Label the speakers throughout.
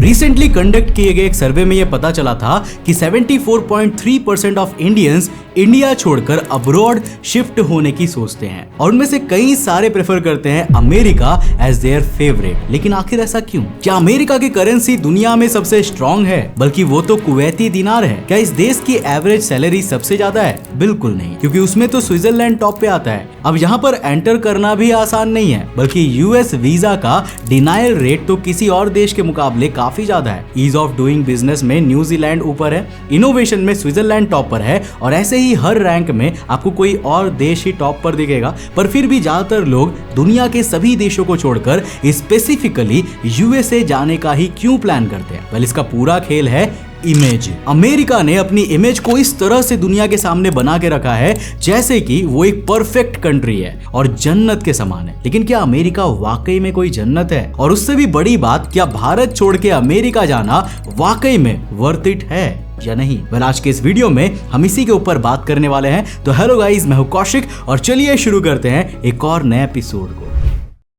Speaker 1: Recently conduct किए गए एक सर्वे में यह पता चला था कि 74.3% ऑफ इंडियंस इंडिया छोड़कर अब्रॉड शिफ्ट होने की सोचते हैं और उनमें से कई सारे प्रेफर करते हैं अमेरिका एज देयर फेवरेट। लेकिन आखिर ऐसा क्यों? क्या अमेरिका की करेंसी दुनिया में सबसे स्ट्रॉन्ग है? बल्कि वो तो कुवैती दिनार है। क्या इस देश की एवरेज सैलरी सबसे ज्यादा है? बिल्कुल नहीं, क्योंकि उसमें तो स्विट्जरलैंड टॉप पे आता है। अब यहाँ पर एंटर करना भी आसान नहीं है, बल्कि यूएस वीजा का डिनायल रेट तो किसी और देश के मुकाबले काफी ज्यादा है। ईज ऑफ डूइंग बिजनेस में न्यूजीलैंड ऊपर है, इनोवेशन में स्विट्जरलैंड टॉप पर है और ऐसे ही हर रैंक में आपको कोई और देश ही टॉप पर दिखेगा। पर फिर भी ज्यादातर लोग दुनिया के सभी देशों को छोड़कर स्पेसिफिकली यूएसए जाने का ही क्यों प्लान करते हैं? वेल, इसका पूरा खेल है इमेज। अमेरिका ने अपनी इमेज को इस तरह से दुनिया के सामने बना के रखा है जैसे कि वो एक परफेक्ट कंट्री है और जन्नत के समान है। लेकिन क्या अमेरिका वाकई में कोई जन्नत है? और उससे भी बड़ी बात, क्या भारत छोड़ के अमेरिका जाना वाकई में वर्थ इट है या नहीं? वेल, आज के इस वीडियो में हम इसी के ऊपर बात करने वाले हैं। तो हेलो गाइस, मैं हूं कौशिक और चलिए शुरू करते हैं एक और नए एपिसोड को।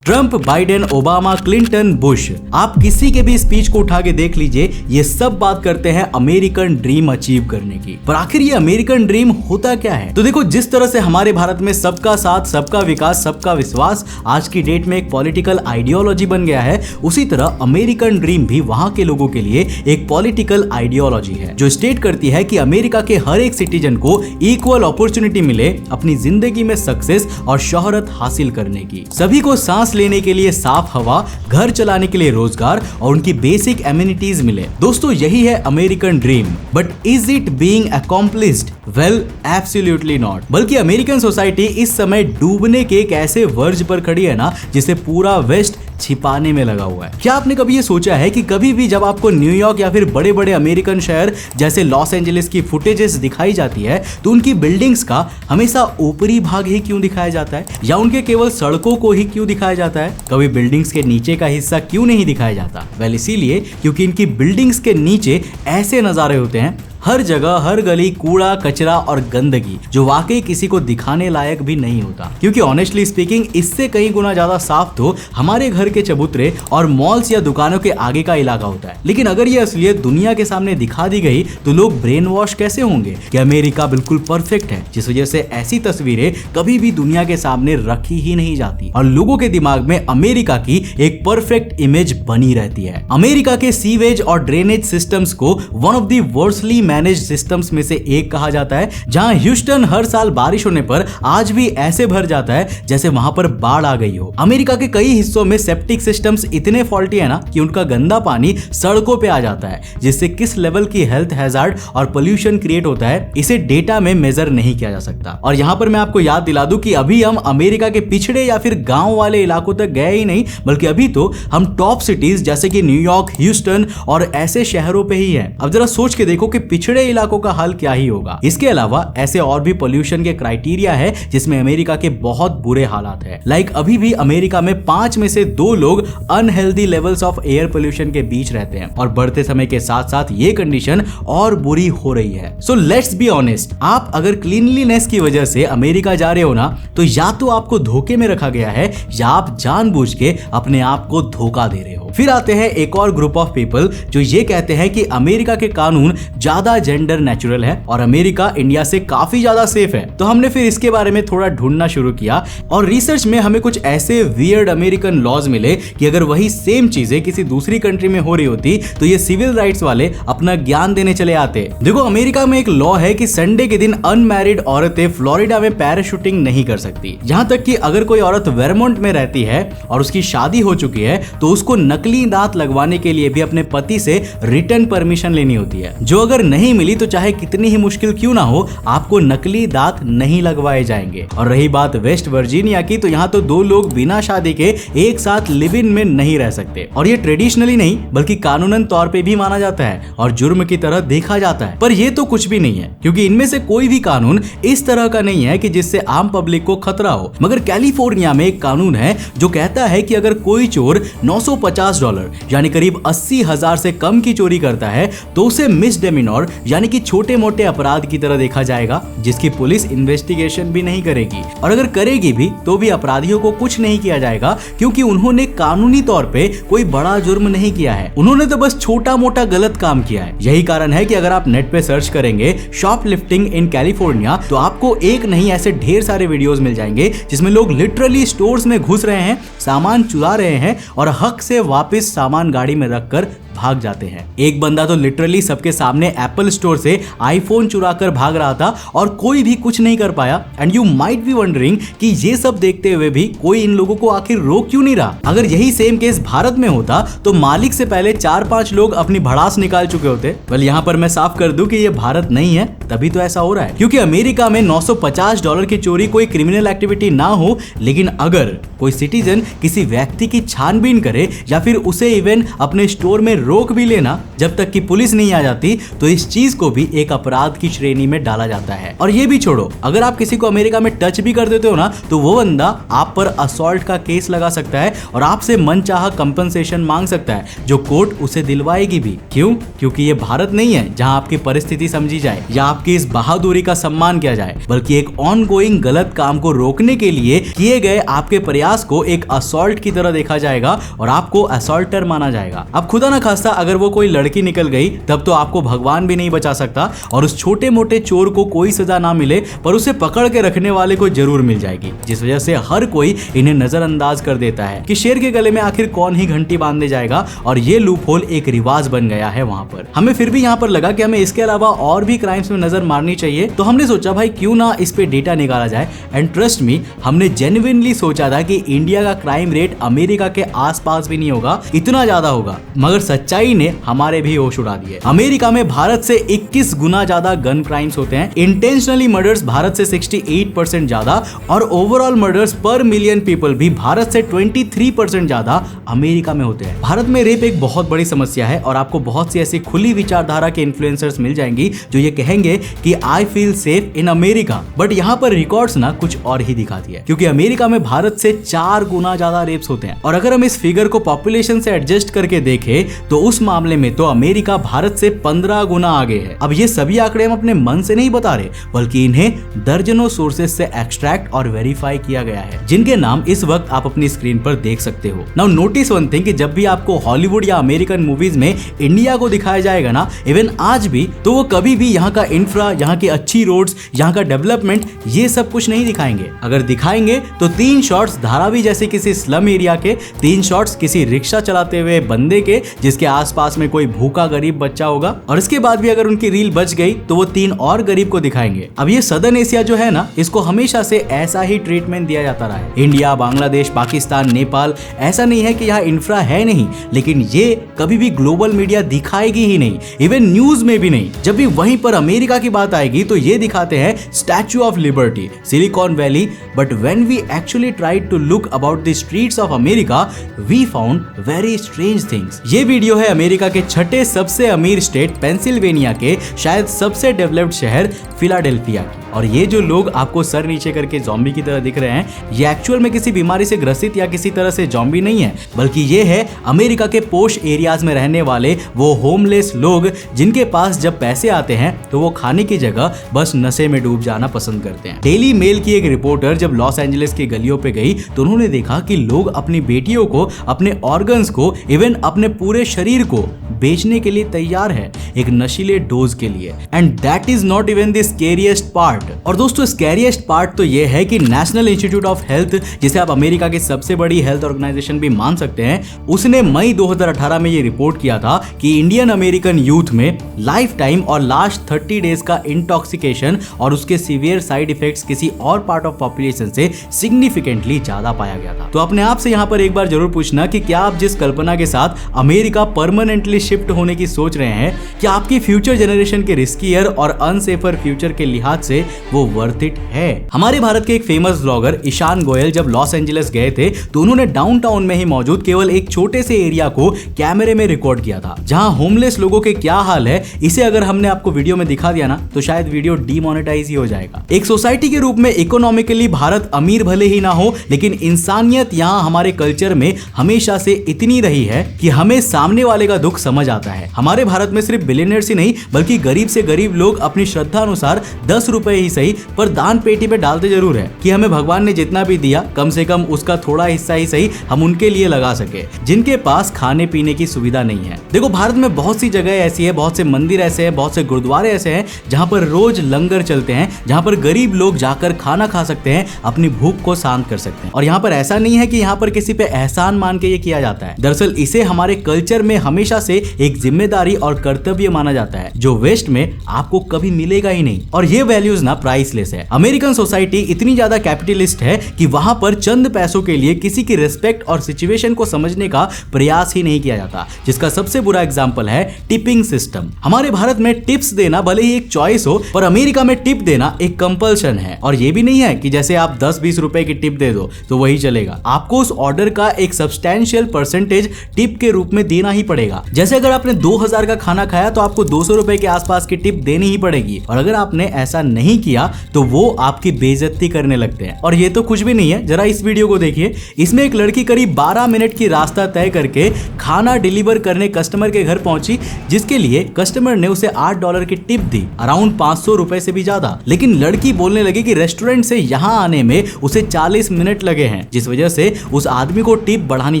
Speaker 1: Trump, Biden, Obama, Clinton, Bush, आप किसी के भी स्पीच को उठा के देख लीजिए, ये सब बात करते हैं अमेरिकन ड्रीम अचीव करने की। पर आखिर ये अमेरिकन ड्रीम होता क्या है? तो देखो, जिस तरह से हमारे भारत में सबका साथ, सबका विकास, सबका विश्वास आज की डेट में एक पॉलिटिकल आइडियोलॉजी बन गया है, उसी तरह अमेरिकन ड्रीम भी वहां के लोगों के लिए एक पॉलिटिकल आइडियोलॉजी है जो स्टेट करती है कि अमेरिका के हर एक सिटीजन को इक्वल अपॉर्चुनिटी मिले अपनी जिंदगी में सक्सेस और शोहरत हासिल करने की। सभी को सांस लेने के लिए साफ हवा, घर चलाने के लिए रोजगार और उनकी बेसिक एमिनिटीज मिले। दोस्तों, यही है American dream. But is it being accomplished? Well, absolutely not. बल्कि अमेरिकन सोसाइटी इस समय डूबने के एक ऐसे वर्ज पर खड़ी है ना, जिसे पूरा वेस्ट छिपाने में लगा हुआ है। क्या आपने कभी ये सोचा है कि कभी भी जब आपको न्यूयॉर्क या फिर बड़े बड़े अमेरिकन शहर जैसे लॉस एंजलिस की फुटेजेस दिखाई जाती है तो उनकी बिल्डिंग्स का हमेशा ऊपरी भाग ही क्यों दिखाया जाता है, या उनके केवल सड़कों को ही क्यों दिखाया जाता है? कभी बिल्डिंग्स के नीचे का हिस्सा क्यों नहीं दिखाया जाता? वेल, इसीलिए क्योंकि इनकी बिल्डिंग्स के नीचे ऐसे नजारे होते हैं, हर जगह, हर गली कूड़ा, कचरा और गंदगी, जो वाकई किसी को दिखाने लायक भी नहीं होता। क्योंकि ऑनेस्टली स्पीकिंग, इससे कई गुना ज्यादा साफ तो हमारे घर के चबूतरे और मॉल्स या दुकानों के आगे का इलाका होता है। लेकिन अगर ये असलियत दुनिया के सामने दिखा दी गई तो लोग ब्रेन वॉश कैसे होंगे कि अमेरिका बिल्कुल परफेक्ट है, जिस वजह से ऐसी तस्वीरें कभी भी दुनिया के सामने रखी ही नहीं जाती और लोगों के दिमाग में अमेरिका की एक परफेक्ट इमेज बनी रहती है। अमेरिका के सीवेज और ड्रेनेज सिस्टम्स को one of the वर्स्टली manage systems में से एक कहा जाता है, जहां ह्यूस्टन हर साल बारिश होने पर आज भी ऐसे भर जाता है जैसे वहां पर बाढ़ आ गई हो। अमेरिका के कई हिस्सों में सेप्टिक सिस्टम्स इतने फॉल्टी है ना कि उनका गंदा पानी सड़कों पे आ जाता है, जिससे किस लेवल की हेल्थ हैजार्ड और पोल्यूशन क्रिएट होता है, इसे डेटा में मेजर नहीं किया जा सकता। और यहां पर मैं आपको याद दिला दूं कि अभी हम अमेरिका के पिछड़े या फिर गांव वाले इलाकों तक गए ही नहीं, बल्कि अभी तो हम टॉप सिटीज जैसे कि न्यूयॉर्क, ह्यूस्टन और ऐसे शहरों पे ही है। अब जरा सोच के देखो कि पिछड़े इलाकों का हाल क्या ही होगा। इसके अलावा ऐसे और भी पोल्यूशन के क्राइटेरिया है जिसमें अमेरिका के बहुत बुरे हालात है। लाइक अभी भी अमेरिका में 5 में से 2 लोग unhealthy levels of air pollution के बीच रहते हैं और बढ़ते समय के साथ साथ ये कंडीशन और बुरी हो रही है। सो लेट्स बी ऑनेस्ट, आप अगर क्लीनलीनेस की वजह से अमेरिका जा रहे हो ना, तो या तो आपको धोखे में रखा गया है या आप जानबूझ के अपने आप को धोखा दे रहे हो। फिर आते हैं एक और ग्रुप ऑफ पीपल जो ये कहते हैं कि अमेरिका के कानून ज्यादा जेंडर नेचुरल है और अमेरिका इंडिया से काफी ज्यादा सेफ है। तो हमने फिर इसके बारे में थोड़ा ढूंढना शुरू किया और रिसर्च में हमें कुछ ऐसे वियर्ड अमेरिकन लॉज मिले कि अगर वही सेम चीजें किसी दूसरी कंट्री में हो रही होती तो ये सिविल राइट्स वाले अपना ज्ञान देने चले आते। देखो, अमेरिका में एक लॉ है कि संडे के दिन अनमैरिड औरतें फ्लोरिडा में पैराशूटिंग नहीं कर सकती। यहां तक कि अगर कोई औरत वेरमोंट में रहती है और उसकी शादी हो चुकी है तो उसको नकली दांत लगवाने के लिए भी अपने पति से रिटर्न परमिशन लेनी होती है, जो अगर नहीं मिली तो चाहे कितनी ही मुश्किल क्यों ना हो, आपको नकली दांत नहीं लगवाए जाएंगे। और रही बात वेस्ट वर्जीनिया की, तो यहाँ तो 2 लोग बिना शादी के एक साथ लिव इन में नहीं रह सकते और ये ट्रेडिशनली नहीं बल्कि कानूनन तौर पे भी माना जाता है और जुर्म की तरह देखा जाता है। पर ये तो कुछ भी नहीं है, क्योंकि इनमें से कोई भी कानून इस तरह का नहीं है कि जिससे आम पब्लिक को खतरा हो। मगर कैलिफोर्निया में एक कानून है जो कहता है कि अगर कोई चोर 950 $50 यानी करीब 80,000 से कम की चोरी करता है तो उसे मिसडेमिनर यानी कि छोटे मोटे अपराध की तरह देखा जाएगा, जिसकी पुलिस इन्वेस्टिगेशन भी नहीं करेगी, और अगर करेगी भी तो भी अपराधियों को कुछ नहीं किया जाएगा क्योंकि उन्होंने कानूनी तौर पे कोई बड़ा जुर्म नहीं किया है, उन्होंने तो बस छोटा मोटा गलत काम किया है। यही कारण है कि अगर आप नेट पे सर्च करेंगे शॉपलिफ्टिंग इन कैलिफोर्निया तो आपको एक नहीं ऐसे ढेर सारे वीडियोस मिल जाएंगे जिसमें लोग लिटरली स्टोर्स में घुस रहे हैं, सामान चुरा रहे हैं और हक से वापस सामान गाड़ी में रखकर भाग जाते हैं। एक बंदा तो लिटरली सबके सामने एप्पल स्टोर से आईफोन चुरा कर भाग रहा था और कोई भी कुछ नहीं कर पाया। And you might be wondering कि ये सब देखते हुए भी कोई इन लोगों को आखिर रोक क्यों नहीं रहा। अगर यही सेम केस भारत में होता तो मालिक से पहले 4-5 लोग अपनी भड़ास निकाल चुके होते। वेल यहाँ पर मैं साफ कर दूं कि ये भारत नहीं है, तभी तो ऐसा हो रहा है क्योंकि अमेरिका में $950 की चोरी कोई क्रिमिनल एक्टिविटी ना हो, लेकिन अगर कोई सिटीजन किसी व्यक्ति की छानबीन करे या फिर उसे इवन अपने स्टोर में रोक भी लेना जब तक कि पुलिस नहीं आ जाती, तो इस चीज को भी एक अपराध की श्रेणी में डाला जाता है। और ये भी छोड़ो, अगर आप किसी को अमेरिका में टच भी कर देते हो ना तो वो बंदा आप पर असॉल्ट का केस लगा सकता है और आपसे मनचाहा कंपनसेशन मांग सकता है, जो कोर्ट उसे दिलवाएगी भी। क्यों? क्योंकि ये भारत नहीं है जहां आपकी परिस्थिति समझी जाए या आपकी इस बहादुरी का सम्मान किया जाए, बल्कि एक ऑनगोइंग गलत काम को रोकने के लिए किए गए आपके प्रयास को एक असॉल्ट की तरह देखा जाएगा और आपको असॉल्टर माना जाएगा। अब खुदा ना खास्ता अगर वो कोई लड़की निकल गई तब तो आपको भगवान भी नहीं बचा सकता और उस छोटे मोटे चोर को कोई सजा ना मिले पर उसे पकड़ के रखने वाले को जरूर मिल जाएगी, जिस वजह से हर कोई इन्हें नजरअंदाज कर देता है कि शेर के गले में आखिर कौन ही घंटी बांधने जाएगा, और ये लूप होल एक रिवाज बन गया है वहां पर। हमें फिर भी यहाँ पर लगा कि हमें इसके अलावा और भी क्राइम्स में नजर मारनी चाहिए, तो हमने सोचा भाई क्यों ना इस पे डेटा निकाला जाए। एंड ट्रस्ट मी, हमने जेन्युइनली सोचा था कि इंडिया का क्राइम रेट अमेरिका के आसपास भी नहीं होगा, इतना ज्यादा होगा, मगर सच्चाई ने हमारे भी होश उड़ा दिए। अमेरिका में भारत से 21 गुना ज्यादा गन क्राइम्स होते हैं, इंटेंशनली मर्डर्स भारत से 68% ज्यादा और ओवरऑल मर्डर्स पर मिलियन पीपल भी भारत से 23% ज्यादा अमेरिका में होते हैं। भारत में रेप एक बहुत बड़ी समस्या है और आपको बहुत सी ऐसी खुली विचारधारा के इन्फ्लुएंसर्स मिल जाएंगी जो ये कहेंगे कि I feel safe in America, but यहाँ पर रिकॉर्ड्स ना कुछ और ही दिखाती है, क्योंकि अमेरिका में भारत से 4 गुना ज्यादा रेप्स होते हैं। और अगर हम इस फिगर को पॉपुलेशन से एडजस्ट करके देखें तो उस मामले में तो अमेरिका भारत से 15 गुना आगे है। अब ये सभी आंकड़े हम अपने मन से नहीं बता रहे, बल्कि इन्हें दर्जनों सोर्सेज से एक्सट्रैक्ट और वेरीफाई किया गया है, जिनके नाम इस वक्त आप अपनी स्क्रीन पर देख सकते हो। नाउ नोटिस वन थिंग कि जब भी आपको हॉलीवुड या अमेरिकन मूवीज में इंडिया को दिखाया जाएगा ना, इवन आज भी, तो वो कभी भी यहाँ का इंफ्रा, यहाँ की अच्छी रोड्स, यहाँ का डेवलपमेंट, ये सब कुछ नहीं दिखाएंगे। अगर दिखाएंगे तो 3 शॉट्स धारावी जैसे किसी स्लम एरिया के, 3 शॉट्स किसी रिक्शा चलाते हुए बंदे के जिसके आसपास में कोई भूखा गरीब बच्चा होगा, और इसके बाद भी अगर उनकी रील बच गई तो वो 3 और गरीब को दिखाएंगे। अब ये सदर्न एशिया जो है ना, इसको हमेशा से ऐसा ही ट्रीटमेंट दिया जाता रहा है। इंडिया, बांग्लादेश, पाकिस्तान, नेपाल, ऐसा नहीं है कि यहाँ इंफ्रा है नहीं, लेकिन ये कभी भी ग्लोबल मीडिया दिखाएगी ही नहीं, इवन न्यूज में भी नहीं। जब भी वहीं पर अमेरिका की बात आएगी तो ये दिखाते हैं Statue of Liberty, Silicon Valley, but when we actually tried to look about the streets of America we found very strange things. ये वीडियो है अमेरिका के छठे सबसे अमीर स्टेट पेंसिल्वेनिया के शायद सबसे डेवलप्ड शहर फिलाडेल्फिया की। और ये जो लोग आपको सर नीचे करके ज़ॉम्बी की तरह दिख रहे हैं, ये एक्चुअल में किसी बीमारी से ग्रसित या किसी तरह से ज़ॉम्बी नहीं है, बल्कि ये है अमेरिका के पोश एरियाज में रहने वाले वो होमलेस लोग जिनके पास जब पैसे आते हैं तो वो खाने की जगह बस नशे में डूब जाना पसंद करते हैं। डेली मेल की एक रिपोर्टर जब लॉस एंजलिस की गलियों पे गई तो उन्होंने देखा कि लोग अपनी बेटियों को, अपने ऑर्गन्स को, इवन अपने पूरे शरीर को बेचने के लिए तैयार है एक नशीले डोज के लिए। And that is not even the scariest part. और दोस्तों स्कैरिएस्ट पार्ट तो ये है कि नेशनल इंस्टीट्यूट ऑफ हेल्थ, जिसे आप अमेरिका की सबसे बड़ी हेल्थ ऑर्गेनाइजेशन भी मान सकते हैं, उसने मई 2018 में ये रिपोर्ट किया था कि इंडियन अमेरिकन यूथ में लाइफ टाइम और लास्ट 30 डेज का इंटॉक्सिकेशन और उसके सीवियर साइड इफेक्ट्स किसी और पार्ट ऑफ पॉपुलेशन से सिग्निफिकेंटली ज्यादा पाया गया था। तो अपने आप से यहाँ पर एक बार जरूर पूछना कि क्या आप जिस कल्पना के साथ अमेरिका परमानेंटली शिफ्ट होने की सोच रहे हैं, क्या आपकी फ्यूचर जनरेशन के रिस्कियर और अनसेफर फ्यूचर के लिहाज से वो वर्थ इट है। हमारे भारत के एक फेमस ब्लॉगर ईशान गोयल जब लॉस एंजलिस गए थे तो उन्होंने डाउनटाउन में ही मौजूद केवल एक छोटे से एरिया को कैमरे में रिकॉर्ड किया था, जहां होमलेस लोगों के क्या हाल है इसे अगर हमने आपको वीडियो में दिखा दिया ना तो शायद वीडियो डीमोनेटाइज ही हो जाएगा। एक सोसाइटी के रूप में इकोनॉमिकली भारत अमीर भले ही ना हो, लेकिन इंसानियत यहाँ हमारे कल्चर में हमेशा से इतनी रही है कि हमें सामने वाले का दुख समझ आता है। हमारे भारत में सिर्फ बिलियनर्स ही नहीं बल्कि गरीब से गरीब लोग अपनी श्रद्धा अनुसार 10 रुपए ही सही पर दान पेटी में डालते जरूर है कि हमें भगवान ने जितना भी दिया कम से कम उसका थोड़ा हिस्सा ही सही हम उनके लिए लगा सके जिनके पास खाने पीने की सुविधा नहीं है। देखो भारत में बहुत सी जगह ऐसी है, बहुत से मंदिर ऐसे हैं, बहुत से गुरुद्वारे ऐसे हैं जहाँ पर रोज लंगर चलते हैं, जहाँ पर गरीब लोग जाकर खाना खा सकते हैं, अपनी भूख को शांत कर सकते हैं। और यहाँ पर ऐसा नहीं है कि यहाँ पर किसी पे एहसान मान के ये किया जाता है। दरअसल इसे हमारे कल्चर में हमेशा से एक जिम्मेदारी और कर्तव्य माना जाता है जो वेस्ट में आपको कभी मिलेगा ही नहीं। और ये वैल्यूज ना प्राइसलेस है। अमेरिकन सोसाइटी इतनी ज्यादा कैपिटलिस्ट है कि वहां पर चंद पैसों के लिए किसी की रिस्पेक्ट और सिचुएशन को समझने का प्रयास ही नहीं किया जाता, जिसका सबसे बुरा एग्जांपल है टिपिंग सिस्टम। हमारे भारत में टिप्स देना भले ही एक चॉइस हो, पर अमेरिका में टिप देना एक कंपल्शन है। और ये भी नहीं है कि जैसे आप 10-20 रुपए की टिप दे दो तो वही चलेगा, आपको उस ऑर्डर का एक सब्सटैंशियल परसेंटेज टिप के रूप में देना ही पड़ेगा। जैसे अगर आपने 2000 का खाना खाया तो आपको 200 रुपए के आसपास की टिप देनी ही पड़ेगी, और अगर आपने ऐसा नहीं किया तो वो आपकी बेइज्जती करने लगते हैं। और ये तो कुछ भी नहीं है, जरा इस वीडियो को देखिए। इसमें एक लड़की करीब 12 मिनट की रास्ता तय करके खाना डिलीवर करने कस्टमर के घर पहुंची, जिसके लिए कस्टमर ने उसे $8 की टिप दी, अराउंड 500 रुपए से भी ज्यादा। लेकिन लड़की बोलने लगी कि रेस्टोरेंट से यहाँ आने में उसे 40 मिनट लगे हैं, जिस वजह से उस आदमी को टिप बढ़ानी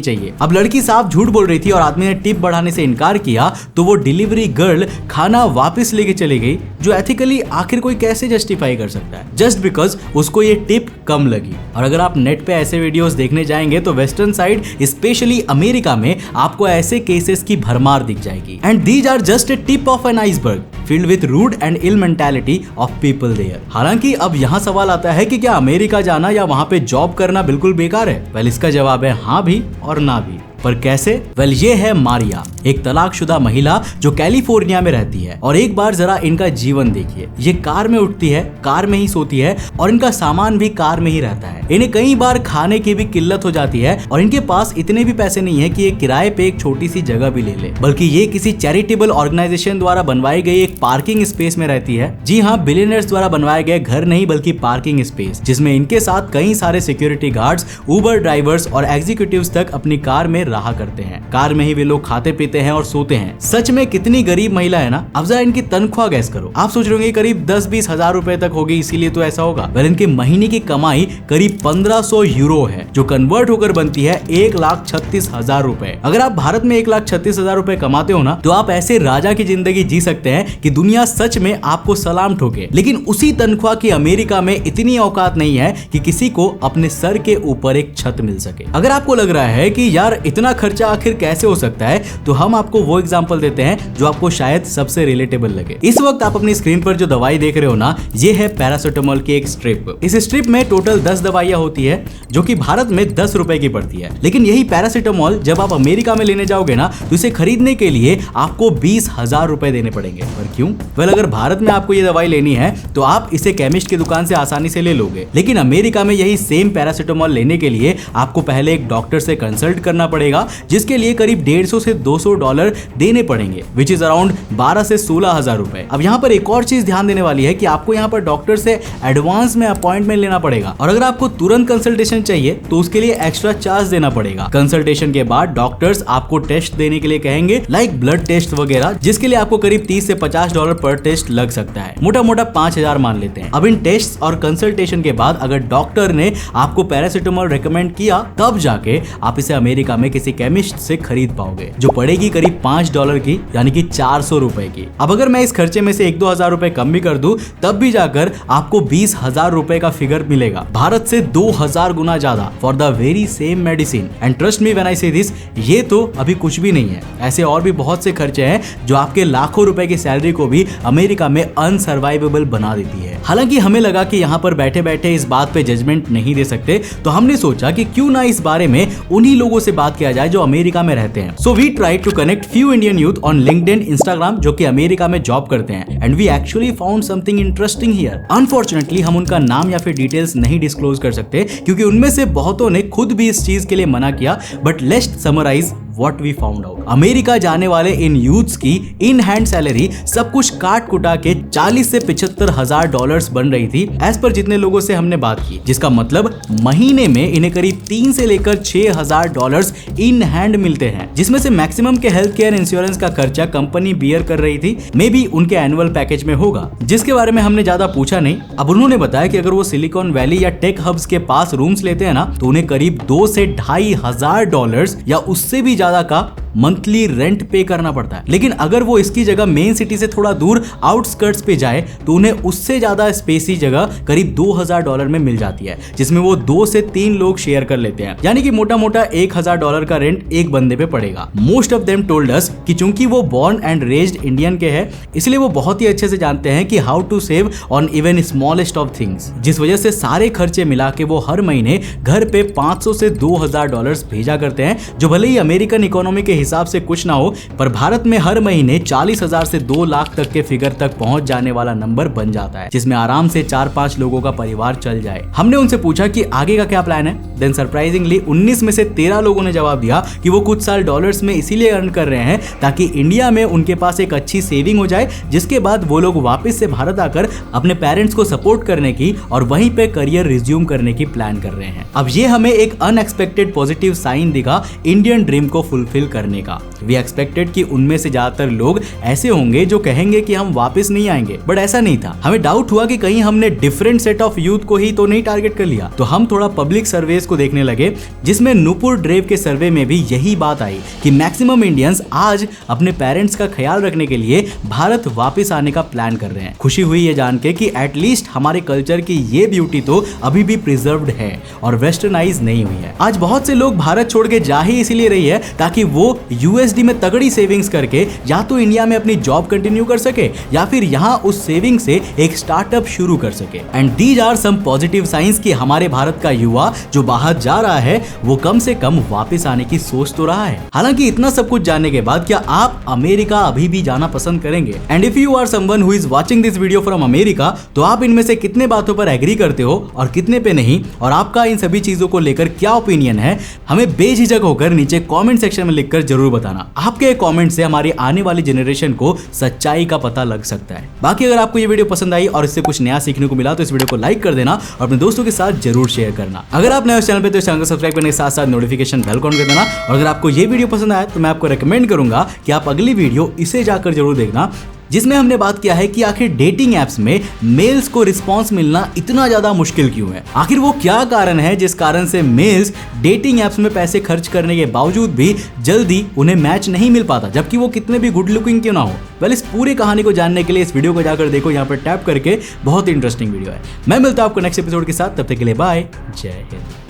Speaker 1: चाहिए। अब लड़की साफ झूठ बोल रही थी और आदमी ने टिप बढ़ाने से इनकार किया तो वो डिलीवरी गर्ल खाना वापस लेके चली गई, जो एथिकली आखिर कोई कैसे जस्टिफाई कर सकता है, जस्ट बिकॉज उसको ये टिप कम लगी। और अगर आप नेट पे ऐसे वीडियोस देखने जाएंगे तो वेस्टर्न साइड स्पेशली अमेरिका में आपको ऐसे केसेस की भरमार दिख जाएगी। And these are just a tip of an iceberg filled with rude and ill mentality of people there। हालांकि अब यहाँ सवाल आता है कि क्या अमेरिका जाना या वहाँ पे जॉब करना बिल्कुल बेकार है? वेल इसका जवाब है हाँ भी और ना भी। पर कैसे? वेल ये है मारिया, एक तलाकशुदा महिला जो कैलिफोर्निया में रहती है। और एक बार जरा इनका जीवन देखिए। ये कार में उठती है, कार में ही सोती है और इनका सामान भी कार में ही रहता है। इन्हें कई बार खाने की भी किल्लत हो जाती है और इनके पास इतने भी पैसे नहीं है कि ये किराए पे एक छोटी सी जगह भी ले ले, बल्कि ये किसी चैरिटेबल ऑर्गेनाइजेशन द्वारा बनवाई गई एक पार्किंग स्पेस में रहती है। जी हाँ, बिलियनर्स द्वारा बनवाए गए घर नहीं बल्कि पार्किंग स्पेस, जिसमें इनके साथ कई सारे सिक्योरिटी गार्ड्स, उबर ड्राइवर्स और एग्जीक्यूटिव्स तक अपनी कार में रहा करते हैं। कार में ही वे लोग खाते पीते हैं और सोते हैं। सच में कितनी गरीब महिला है ना। अब जरा इनकी तनख्वाह गैस करो। आप सोच रहे होंगे करीब 10-20 हजार रुपए तक होगी इसीलिए तो ऐसा होगा। वेल इनके महीने की कमाई करीब 1500 यूरो है, जो कन्वर्ट होकर बनती है 1,36,000 रुपए। अगर आप भारत में 1,36,000 रुपए कमाते हो ना तो आप ऐसे राजा की जिंदगी जी सकते हैं कि दुनिया सच में आपको सलाम ठोके। लेकिन उसी तनख्वाह की अमेरिका में इतनी औकात नहीं है कि किसी को अपने सर के ऊपर एक छत मिल सके। अगर आपको लग रहा है कि यार इतना खर्चा आखिर कैसे हो सकता है, तो हम आपको वो एग्जांपल देते हैं जो आपको शायद सबसे रिलेटेबल लगे। इस वक्त आप अपनी स्क्रीन पर जो दवाई देख रहे हो ना, ये है पैरासिटामोल की एक स्ट्रिप। इस स्ट्रिप में टोटल 10 दवाइयां होती है जो कि भारत में 10 रुपए की पड़ती है। लेकिन यही पैरासिटामोल जब आप अमेरिका में लेने जाओगे ना तो इसे खरीदने के लिए आपको 20,000 रुपए देने पड़ेंगे। पर क्यों? वेल अगर भारत में आपको ये दवाई लेनी है तो आप इसे केमिस्ट की दुकान से आसानी से ले लोगे, लेकिन अमेरिका में यही सेम पैरासिटामोल लेने के लिए आपको पहले एक डॉक्टर से कंसल्ट करना पड़ेगा, जिसके लिए करीब $150 से $200 देने पड़ेंगे, विच इज अराउंड 12 से 16,000 रुपए। अब यहाँ पर एक और चीज ध्यान देने वाली है कि आपको यहाँ पर डॉक्टर से एडवांस में अपॉइंटमेंट लेना पड़ेगा, और अगर आपको तुरंत कंसल्टेशन चाहिए तो उसके लिए एक्स्ट्रा चार्ज देना पड़ेगा। कंसल्टेशन के बाद डॉक्टर्स आपको टेस्ट देने के लिए कहेंगे, लाइक ब्लड टेस्ट वगैरह, जिसके लिए आपको करीब $30 से $50 पर टेस्ट लग सकता है। मोटा मोटा 5,000 मान लेते हैं। अब इन टेस्ट और कंसल्टेशन के बाद अगर डॉक्टर ने आपको पैरासिटामोल रेकमेंड किया तब जाके आप इसे अमेरिका में किसी केमिस्ट से खरीद पाओगे, जो पड़ेगी करीब $5 की, यानी कि 400 रुपए की। अब अगर मैं इस खर्चे में से 1-2 हजार रुपए कम भी कर दूं तब भी जाकर आपको 20,000 रुपए का फिगर मिलेगा, भारत से 2000 गुना ज्यादा, for the very same medicine. And trust me when I से दिस, ये तो अभी कुछ भी नहीं है। ऐसे और भी बहुत से खर्चे हैं जो आपके लाखों रुपए की सैलरी को भी अमेरिका में अनसर्वाइवेबल बना देती है। हालांकि हमें लगा कि यहाँ पर बैठे बैठे इस बात पे जजमेंट नहीं दे सकते, तो हमने सोचा कि क्यों ना इस बारे में उन्हीं लोगों से बात किया जाए जो अमेरिका में रहते हैं। So we try to to connect few Indian youth on LinkedIn, Instagram, जो कि अमेरिका में जॉब करते हैं, and we actually found something interesting here. Unfortunately हम उनका नाम या फिर डिटेल्स नहीं डिस्क्लोज कर सकते क्योंकि उनमें से बहुतों ने खुद भी इस चीज के लिए मना किया, but let's summarize what we found out. America जाने वाले इन यूथ्स की इन हैंड सैलरी सब कुछ काट कुटा के 40 से 75 हजार डॉलर्स बन रही थी, एज पर जितने लोगों से हमने बात की, जिसका मतलब महीने में इन्हें करीब 3 से लेकर 6 हजार डॉलर्स इन हैंड मिलते हैं, जिसमें से मैक्सिमम के हेल्थ केयर इंश्योरेंस का खर्चा कंपनी बियर कर रही थी। मे बी उनके एनुअल पैकेज में होगा, जिसके बारे में हमने ज्यादा पूछा नहीं। अब उन्होंने बताया कि अगर वो सिलिकॉन वैली या टेक हब्स के पास रूम्स लेते हैं ना, तो उन्हें करीब 2 से 2.5 हजार डॉलर्स या उससे भी ज्यादा का मंथली रेंट पे करना पड़ता है। लेकिन अगर वो इसकी जगह मेन सिटी से थोड़ा दूर आउटस्कर्ट्स पे जाए तो उन्हें उससे ज्यादा स्पेसी जगह करीब 2000 डॉलर में मिल जाती है, जिसमें वो 2 से 3 लोग शेयर कर लेते हैं, यानी कि मोटा मोटा 1000 डॉलर का रेंट एक बंदे पे पड़ेगा। Most of them told us कि चूंकि वो बॉर्न एंड रेज्ड इंडियन के हैं, इसलिए वो बहुत ही अच्छे से जानते हैं कि how to save on even smallest of things, जिस वजह से सारे खर्चे मिला के वो हर महीने घर पे 500 से 2000 डॉलर्स भेजा करते हैं, जो भले ही अमेरिकन इकोनॉमी के हिसाब से कुछ ना हो, पर भारत में हर महीने 40,000 से 2 लाख तक के फिगर तक पहुंच जाने वाला नंबर बन जाता है, जिसमें आराम से 4-5 लोगों का परिवार चल जाए। हमने उनसे पूछा कि आगे का क्या प्लान है, देन सरप्राइजिंगली 19 में से 13 लोगों ने जवाब दिया कि वो कुछ साल डॉलर्स में इसीलिए अर्न कर रहे हैं ताकि इंडिया में उनके पास एक अच्छी सेविंग हो जाए, जिसके बाद वो लोग वापस से भारत आकर अपने पेरेंट्स को सपोर्ट करने की और वहीं पे करियर रिज्यूम करने की प्लान कर रहे हैं। अब ये हमें एक अनएक्सपेक्टेड पॉजिटिव साइन दिखा इंडियन ड्रीम को फुलफिल करने का। वी एक्सपेक्टेड कि उनमें से ज्यादातर लोग ऐसे होंगे जो कहेंगे कि हम वापस नहीं आएंगे, बट ऐसा नहीं था। हमें डाउट हुआ कि कहीं हमने डिफरेंट सेट ऑफ यूथ को ही तो नहीं टारगेट कर लिया, तो हम थोड़ा पब्लिक सर्वेस को देखने लगे, जिसमें नुपुर ड्रेव के सर्वे में भी यही बात आई कि मैक्सिमम इंडियंस आज अपने पेरेंट्स का ख्याल रखने के लिए भारत वापस आने का प्लान कर रहे हैं। खुशी हुई ये जान के कि एटलीस्ट हमारे कल्चर की ये ब्यूटी तो अभी भी प्रिजर्व्ड है और वेस्टर्नाइज नहीं हुई है। आज बहुत से लोग भारत छोड़ के जा ही इसीलिए रही है ताकि वो यूएसडी में तगड़ी सेविंग्स करके या तो इंडिया में अपनी जॉब कंटिन्यू कर सके या फिर यहाँ उस सेविंग से एक स्टार्टअप शुरू कर सके। And these are some positive signs कि हमारे भारत का युवा जो बाहर जा रहा है वो कम से कम वापस आने की सोच तो रहा है। हालांकि इतना सब कुछ जानने के बाद क्या आप अमेरिका अभी भी जाना पसंद करेंगे? And if you are someone who is watching this video from America, तो आप इनमें से कितने बातों पर एग्री करते हो और कितने पे नहीं, और आपका इन सभी चीजों को लेकर क्या ओपिनियन है, हमें बेझिझक होकर नीचे कमेंट सेक्शन में लिखकर जरूर बताना। आपके कमेंट से हमारी आने वाली जनरेशन को सच्चाई का पता लग सकता है। बाकी अगर आपको ये वीडियो पसंद आई और इससे कुछ नया सीखने को मिला तो इस वीडियो को लाइक कर देना और अपने दोस्तों के साथ जरूर शेयर करना। अगर आप नए इस चैनल पे तो इस चैनल को सब्सक्राइब करने के साथ साथ नोटिफिकेशन बेल ऑन कर देना। और अगर आपको ये वीडियो पसंद आया तो मैं आपको रेकमेंड करूंगा कि आप अगली वीडियो इसे जाकर जरूर देखना, जिसमें हमने बात किया है कि आखिर डेटिंग एप्स में मेल्स को रिस्पांस मिलना इतना ज्यादा मुश्किल क्यों है। आखिर वो क्या कारण है जिस कारण से मेल्स डेटिंग एप्स में पैसे खर्च करने के बावजूद भी जल्दी उन्हें मैच नहीं मिल पाता, जबकि वो कितने भी गुड लुकिंग क्यों ना हो। वेल, इस पूरी कहानी को जानने के लिए इस वीडियो को जाकर देखो, यहाँ पर टैप करके, बहुत इंटरेस्टिंग वीडियो है। मैं मिलता हूं आपको नेक्स्ट एपिसोड के साथ, तब तक के लिए बाय, जय हिंद।